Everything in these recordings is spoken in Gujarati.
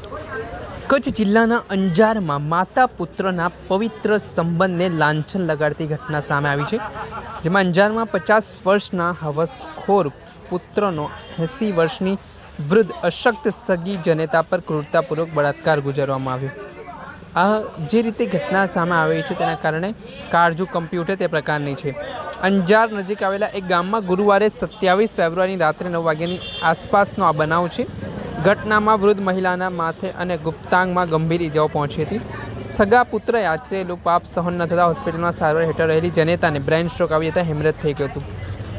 કચ્છ જિલ્લાના અંજારમાં માતા પુત્રના પવિત્ર સંબંધને લાંછન લગાડતી ઘટના સામે આવી છે, જેમાં અંજારમાં 50 વર્ષના હવસખોર પુત્રનો 80 વર્ષની વૃદ્ધ અશક્ત સગી જનેતા પર ક્રૂરતાપૂર્વક બળાત્કાર ગુજારવામાં આવ્યો। આ જે રીતે ઘટના સામે આવી છે તેના કારણે કાળજું કંપી ઉઠે તે પ્રકારની છે। અંજાર નજીક આવેલા એક ગામમાં ગુરુવારે 27 ફેબ્રુઆરીની રાત્રે 9 વાગ્યાની આસપાસનો આ બનાવ છે। ઘટનામાં વૃદ્ધ મહિલાના માથે અને ગુપ્તાંગમાં ગંભીર ઇજાઓ પહોંચી હતી। સગા પુત્રએ આચરેલું પાપ સહન ન થતાં હોસ્પિટલમાં સારવાર હેઠળ રહેલી જનેતાને બ્રેઇન સ્ટ્રોક આવી જતાં હેમરેજ થઈ ગયું હતું।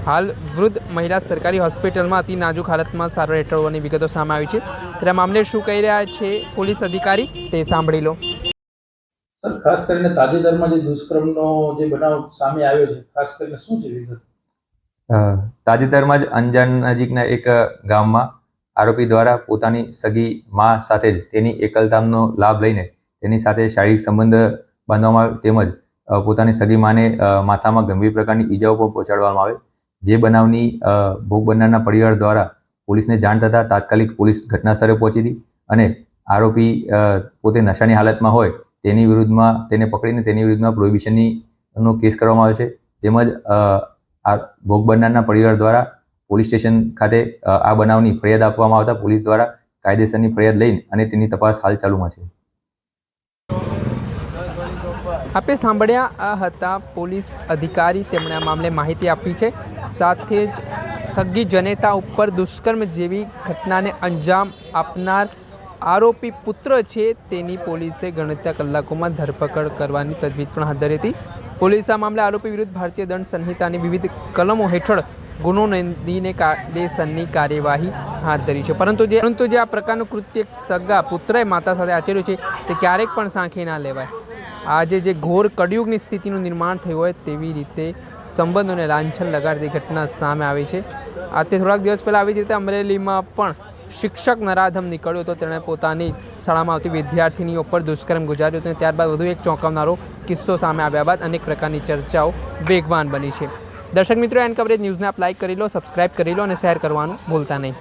હાલ વૃદ્ધ મહિલા સરકારી હોસ્પિટલમાં અતિ નાજુક હાલતમાં સારવાર હેઠળ હોવાની વિગતો સામે આવી છે। ત્યારે મામલે શું કહી રહ્યા છે પોલીસ અધિકારી તે સાંભળી લો। ખાસ કરીને તાજેતરમાં જે દુષ્કર્મનો જે બનાવ સામે આવ્યો છે, ખાસ કરીને શું છે વિગત? તાજેતરમાં જ અંજાર નજીકના એક ગામમાં આરોપી દ્વારા પોતાની સગી મા સાથે જ તેની એકલતાનો લાભ લઈને તેની સાથે શારીરિક સંબંધ બાંધવામાં આવે તેમજ પોતાની સગી માને માથામાં ગંભીર પ્રકારની ઈજાઓ પણ પહોંચાડવામાં આવે। જે બનાવની ભોગ બનનારના પરિવાર દ્વારા પોલીસને જાણ થતાં તાત્કાલિક પોલીસ ઘટનાસ્થળે પહોંચી હતી અને આરોપી પોતે નશાની હાલતમાં હોય તેની વિરુદ્ધમાં તેને પકડીને તેની વિરુદ્ધમાં પ્રોહિબિશનનો કેસ કરવામાં આવ્યો છે। તેમજ ભોગ બનનારના પરિવાર દ્વારા પોલીસ સ્ટેશન ખાતે આ બનાવની ફરિયાદ આપવામાં આવતા પોલીસ દ્વારા કાયદેસરની ફરિયાદ લઈને અને તેની તપાસ હાલ ચાલુમાં છે। આપે સાંભળ્યા આ હતા પોલીસ અધિકારી, તેમણે આ મામલે માહિતી આપી છે। સાથે જ સગી જનેતા ઉપર દુષ્કર્મ જેવી ઘટનાને અંજામ આપનાર આરોપી પુત્ર છે તેની પોલીસે ગણતરીના કલાકોમાં ધરપકડ કરવાની તજવીજ પણ હાથ ધરી હતી। પોલીસે આ મામલે આરોપી વિરુદ્ધ ભારતીય દંડ સંહિતાની વિવિધ કલમો હેઠળ ગુનો નોંધીને કાયદેસરની કાર્યવાહી હાથ ધરી છે। પરંતુ જે આ પ્રકારનું કૃત્ય સગા પુત્રએ માતા સાથે આચર્યું છે તે ક્યારેક પણ સાંખી ના લેવાય। આજે જે ઘોર કળિયુગની સ્થિતિનું નિર્માણ થયું હોય તેવી રીતે સંબંધોને લાંછન લગાડતી ઘટના સામે આવી છે। આથી થોડાક દિવસ પહેલાં આવી જ રીતે અમરેલીમાં પણ શિક્ષક નરાધમ નીકળ્યો હતો, તેણે પોતાની શાળામાં આવતી વિદ્યાર્થીનીઓ પર દુષ્કર્મ ગુજાર્યું હતું। ત્યારબાદ વધુ એક ચોંકાવનારો કિસ્સો સામે આવ્યા બાદ અનેક પ્રકારની ચર્ચાઓ વેગવાન બની છે। દર્શક મિત્રો, એન કવરેજ ન્યૂઝને આપ લાઇક કરી લો, સબસ્ક્રાઇબ કરી લો અને શેર કરવાનું ભૂલતા નહીં।